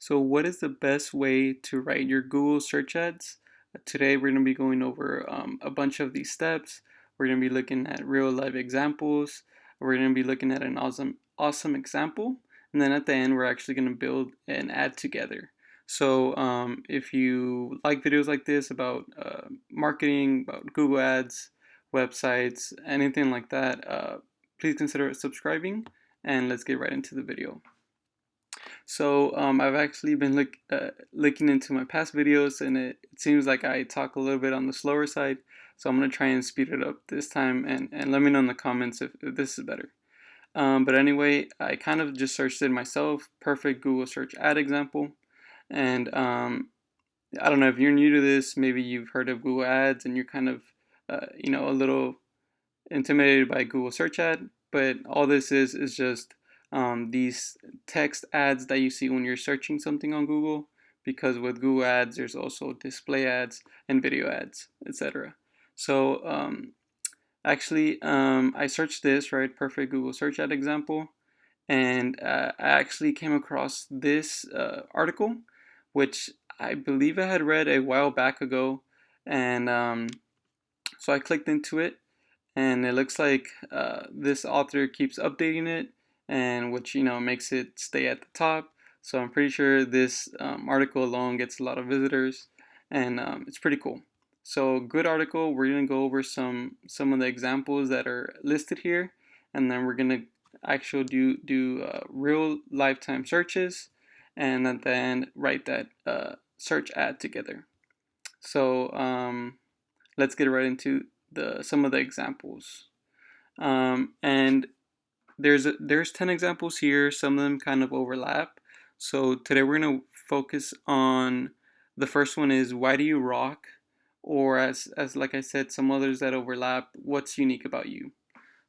So what is the best way to write your Google search ads? Today we're going to be going over a bunch of these steps. We're going to be looking at real life examples. We're going to be looking at an awesome example. And then at the end, we're actually going to build an ad together. So if you like videos like this about marketing, about Google Ads, websites, anything like that, please consider subscribing, and let's get right into the video. So I've actually been looking into my past videos, and it seems like I talk a little bit on the slower side. So I'm gonna try and speed it up this time, and let me know in the comments if this is better. But anyway, I kind of just searched it myself. Perfect Google search ad example, and I don't know if you're new to this. Maybe you've heard of Google Ads, and you're kind of a little intimidated by Google search ad, but all this is just these text ads that you see when you're searching something on Google, because with Google ads there's also display ads and video ads, etc. So I searched this, right, perfect Google search ad example, and I actually came across this article, which I believe I had read a while back ago, and so I clicked into it, and it looks like this author keeps updating it, and which makes it stay at the top. So I'm pretty sure this article alone gets a lot of visitors, and it's pretty cool. So good article. We're gonna go over some of the examples that are listed here, and then we're gonna actually do real lifetime searches, and then write that search ad together. So let's get right into some of the examples. And there's 10 examples here. Some of them kind of overlap. So today we're gonna focus on the first one is why do you rock, or as like I said, some others that overlap. What's unique about you?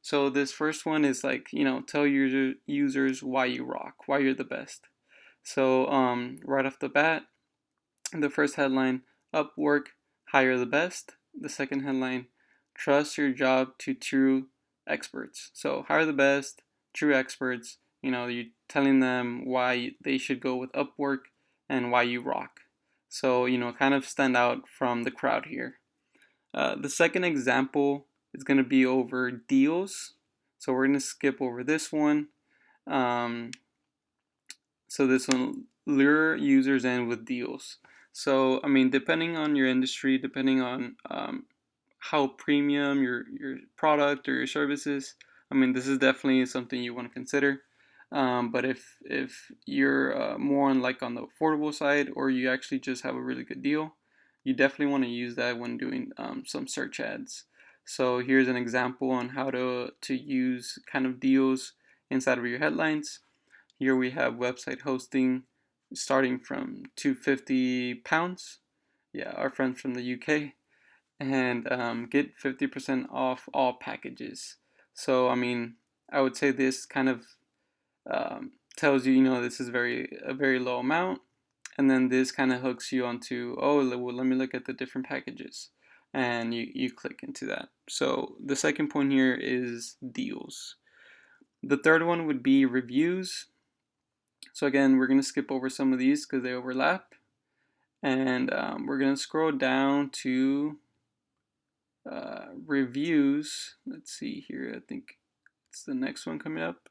So this first one is like tell users why you rock, why you're the best. So right off the bat, the first headline, Upwork, hire the best. The second headline, trust your job to true experts. So hire the best, true experts. You're telling them why they should go with Upwork and why you rock. So, kind of stand out from the crowd here. The second example is going to be over deals. So we're going to skip over this one. Um, so this one, lure users in with deals. So I mean, depending on your industry, depending on how premium your product or your service is, I mean, this is definitely something you want to consider. But if you're more on the affordable side, or you actually just have a really good deal, you definitely want to use that when doing some search ads. So here's an example on how to use kind of deals inside of your headlines. Here we have website hosting starting from £250. Yeah, our friends from the UK. And get 50% off all packages. So, I mean, I would say this kind of tells you, this is a very low amount. And then this kind of hooks you onto, oh, well, let me look at the different packages. And you click into that. So the second point here is deals. The third one would be reviews. So again, we're going to skip over some of these because they overlap. And we're going to scroll down to reviews. Let's see here. I think it's the next one coming up.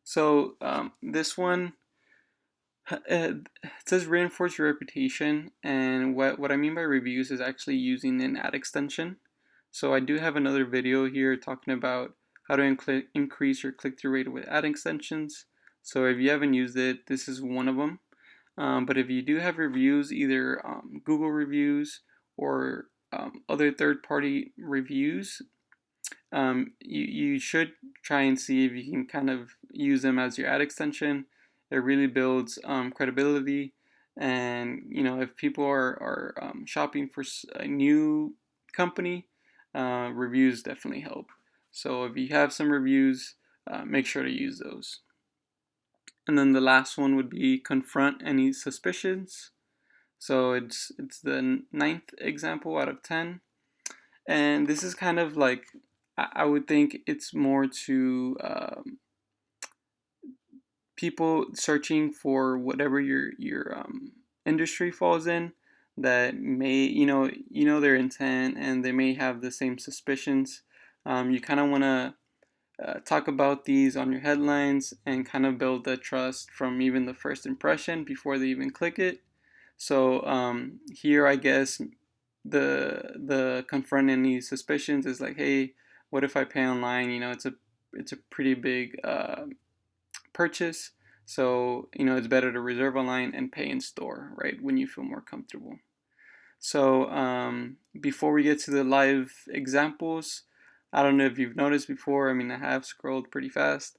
So this one, it says reinforce your reputation. And what I mean by reviews is actually using an ad extension. So I do have another video here talking about how to increase your click-through rate with ad extensions. So if you haven't used it, this is one of them. But if you do have reviews, either Google reviews or other third-party reviews, you should try and see if you can kind of use them as your ad extension. It really builds credibility, and if people are shopping for a new company, reviews definitely help. So if you have some reviews, make sure to use those. And then the last one would be confront any suspicions. So it's the ninth example out of 10. And this is kind of like, I would think it's more to people searching for whatever your industry falls in that may their intent, and they may have the same suspicions. You kind of want to talk about these on your headlines and kind of build the trust from even the first impression before they even click it. So here, I guess the confront any suspicions is like, hey, what if I pay online? It's a pretty big purchase, so it's better to reserve online and pay in store, right, when you feel more comfortable. So before we get to the live examples, I don't know if you've noticed before. I mean, I have scrolled pretty fast,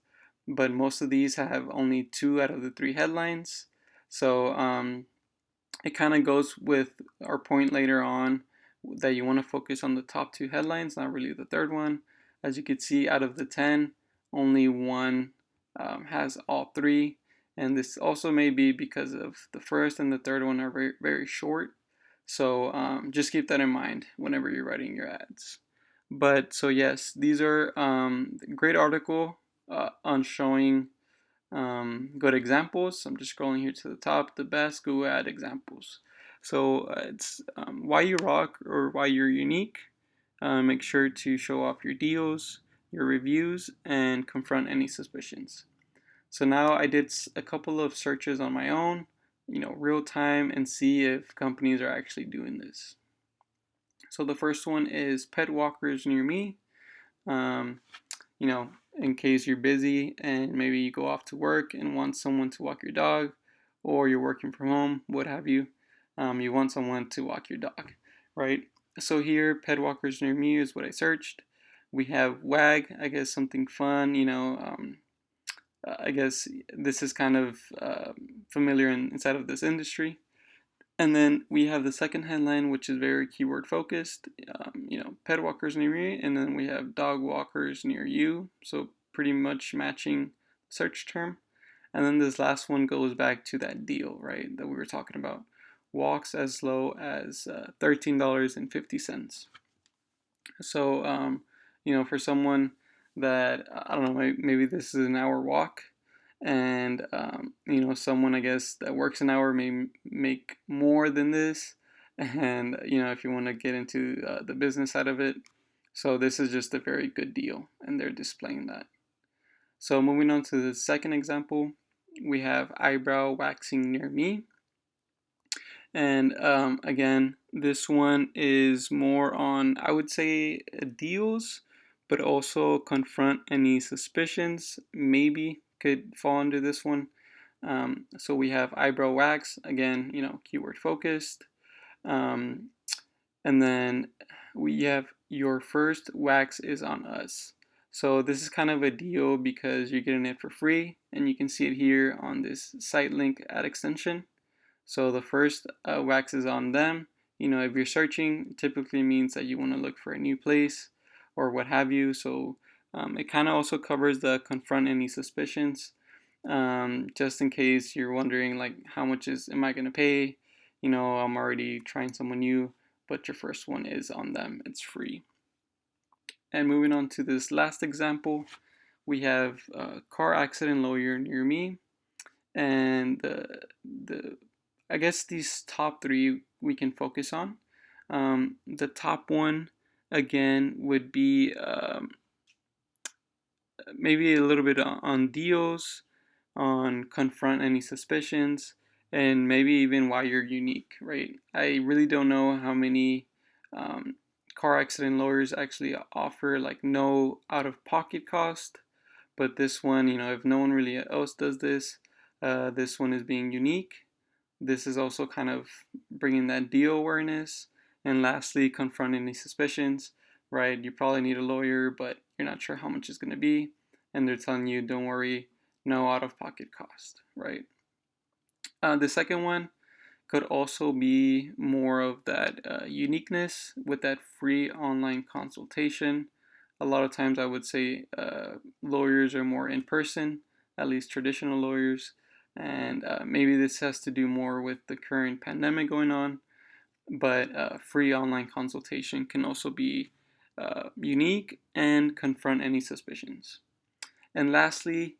but most of these have only 2 out of the 3 headlines. So it kind of goes with our point later on that you want to focus on the top 2 headlines, not really the third one. As you can see, out of the 10, only one has all 3. And this also may be because of the first and the third one are very, very short. So just keep that in mind whenever you're writing your ads. But so yes, these are great article on showing good examples. I'm just scrolling here to the top, the best Google ad examples. So it's why you rock or why you're unique. Make sure to show off your deals, your reviews, and confront any suspicions. So now I did a couple of searches on my own, real time, and see if companies are actually doing this. So the first one is pet walkers near me. Um, in case you're busy and maybe you go off to work and want someone to walk your dog, or you're working from home, what have you, you want someone to walk your dog, right? So here, pet walkers near me is what I searched. We have WAG, I guess something fun, I guess this is kind of familiar inside of this industry. And then we have the second headline, which is very keyword focused, pet walkers near me, and then we have dog walkers near you. So pretty much matching search term. And then this last one goes back to that deal, right, that we were talking about. Walks as low as $13.50. So, for someone that, I don't know, maybe this is an hour walk, and someone, I guess, that works an hour may make more than this, and if you want to get into the business side of it, so this is just a very good deal, and they're displaying that. So moving on to the second example, we have eyebrow waxing near me. And again, this one is more on, I would say, deals, but also confront any suspicions, maybe could fall under this one. So we have eyebrow wax, again, keyword focused. Um, and then we have your first wax is on us. So this is kind of a deal because you're getting it for free, and you can see it here on this site link ad extension. So the first wax is on them. If you're searching, it typically means that you want to look for a new place or what have you. So it kind of also covers the confront any suspicions, just in case you're wondering, like, how much am I going to pay? I'm already trying someone new, but your first one is on them. It's free. And moving on to this last example, we have a car accident lawyer near me. And the I guess these top 3 we can focus on. The top one, again, would be maybe a little bit on deals, on confront any suspicions, and maybe even why you're unique, right? I really don't know how many car accident lawyers actually offer like no out-of-pocket cost, but this one, if no one really else does this, this one is being unique. This is also kind of bringing that deal awareness. And lastly, confront any suspicions, right? You probably need a lawyer, but you're not sure how much it's going to be. And they're telling you, don't worry, no out of pocket cost, right? The second one could also be more of that uniqueness with that free online consultation. A lot of times I would say lawyers are more in person, at least traditional lawyers, and maybe this has to do more with the current pandemic going on, but free online consultation can also be unique and confront any suspicions. And lastly,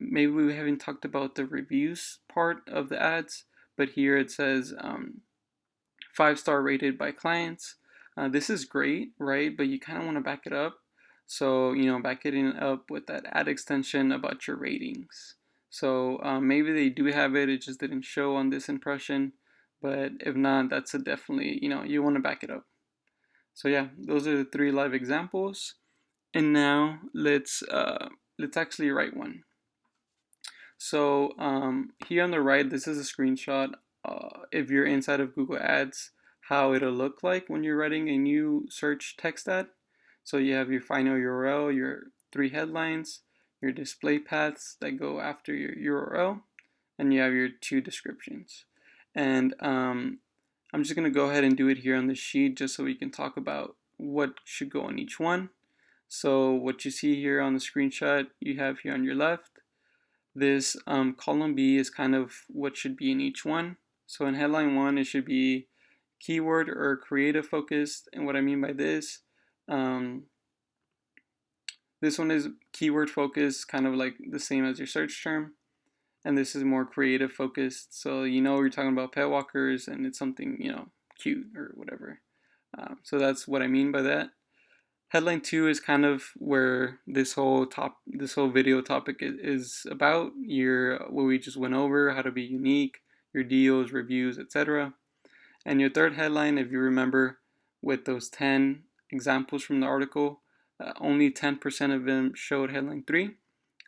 maybe we haven't talked about the reviews part of the ads, but here it says 5-star rated by clients. This is great, right? But you kind of want to back it up. So, back it up with that ad extension about your ratings. So maybe they do have it, it just didn't show on this impression. But if not, that's a definitely, you want to back it up. So yeah, those are the 3 live examples. And now let's actually write one. So here on the right, this is a screenshot. If you're inside of Google Ads, how it'll look like when you're writing a new search text ad. So you have your final URL, your 3 headlines, your display paths that go after your URL, and you have your 2 descriptions. And I'm just going to go ahead and do it here on the sheet just so we can talk about what should go on each one. So what you see here on the screenshot, you have here on your left, this column B is kind of what should be in each one. So in headline 1, it should be keyword or creative focused. And what I mean by this one is keyword focused, kind of like the same as your search term. And this is more creative focused. So we're talking about pet walkers and it's something, cute or whatever. So that's what I mean by that. Headline 2 is kind of where this whole video topic is about. What we just went over, how to be unique, your deals, reviews, etc. And your third headline, if you remember, with those 10 examples from the article, only 10% of them showed headline 3.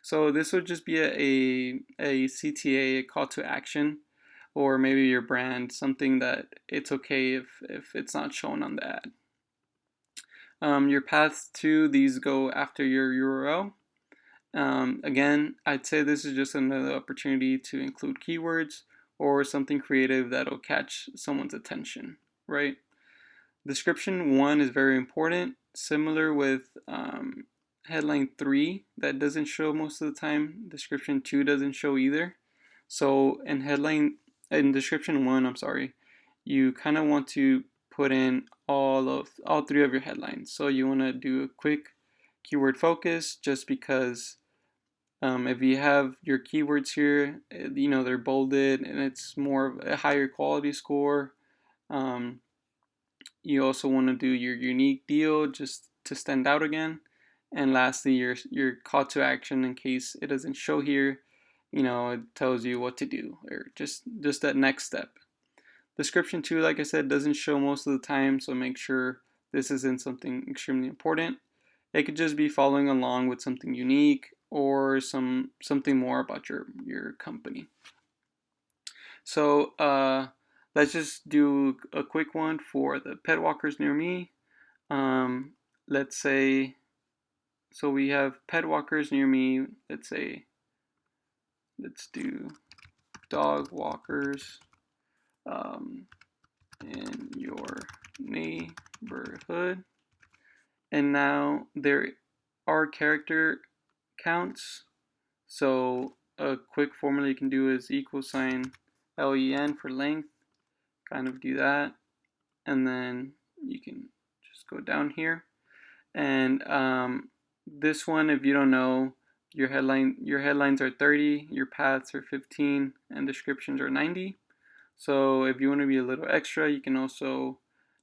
So this would just be a CTA, a call to action, or maybe your brand, something that it's okay if it's not shown on the ad. Your paths to these go after your URL. Again, I'd say this is just another opportunity to include keywords or something creative that'll catch someone's attention, right? Description 1 is very important. Similar with headline 3, that doesn't show most of the time. Description 2 doesn't show either. So in description 1, you kind of want to put in all 3 of your headlines. So you want to do a quick keyword focus, just because if you have your keywords here, they're bolded and it's more of a higher quality score. You also want to do your unique deal just to stand out again. And lastly, your call to action, in case it doesn't show here, it tells you what to do, or just that next step. Description 2, like I said, doesn't show most of the time, so make sure this isn't something extremely important. It could just be following along with something unique or something more about your company. So let's just do a quick one for the pet walkers near me. Let's say, so we have pet walkers near me. Let's do dog walkers in your neighborhood. And now there are character counts. So a quick formula you can do is =LEN for length. Kind of do that. And then you can just go down here. And this one, if you don't know, your headlines are 30, your paths are 15, and descriptions are 90. So if you want to be a little extra, you can also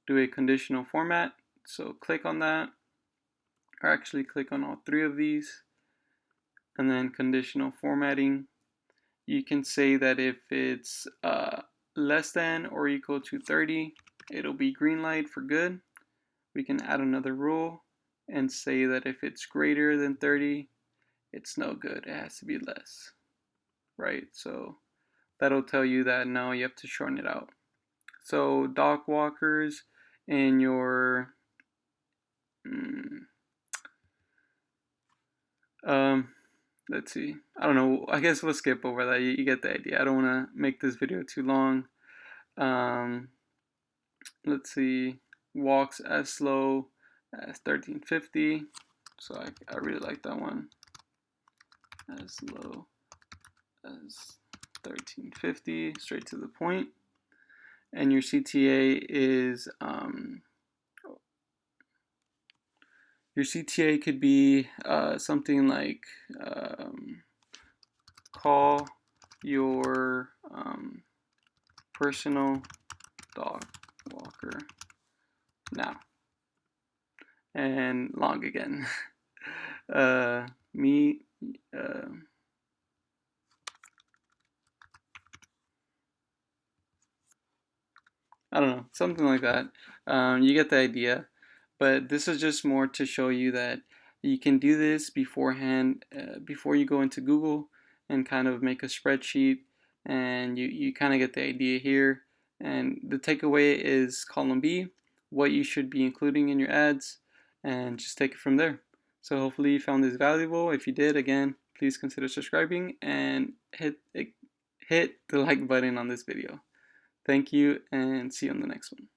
do a conditional format. So click on that, or actually click on all 3 of these, and then conditional formatting. You can say that if it's less than or equal to 30, it'll be green light for good. We can add another rule and say that if it's greater than 30, it's no good. It has to be less, right? So that'll tell you that now you have to shorten it out. So dog walkers in your let's see, I don't know, I guess we'll skip over that. You get the idea. I don't want to make this video too long. Let's see, walks as slow as 1350. So I really like that one. As low as 1350, straight to the point. And your CTA is your CTA could be something like call your personal dog walker now, and log again. Me, I don't know, something like that. You get the idea. But this is just more to show you that you can do this beforehand, before you go into Google and kind of make a spreadsheet, and you kind of get the idea here. And the takeaway is column B, what you should be including in your ads, and just take it from there. So hopefully you found this valuable. If you did, again, please consider subscribing and hit the like button on this video. Thank you, and see you on the next one.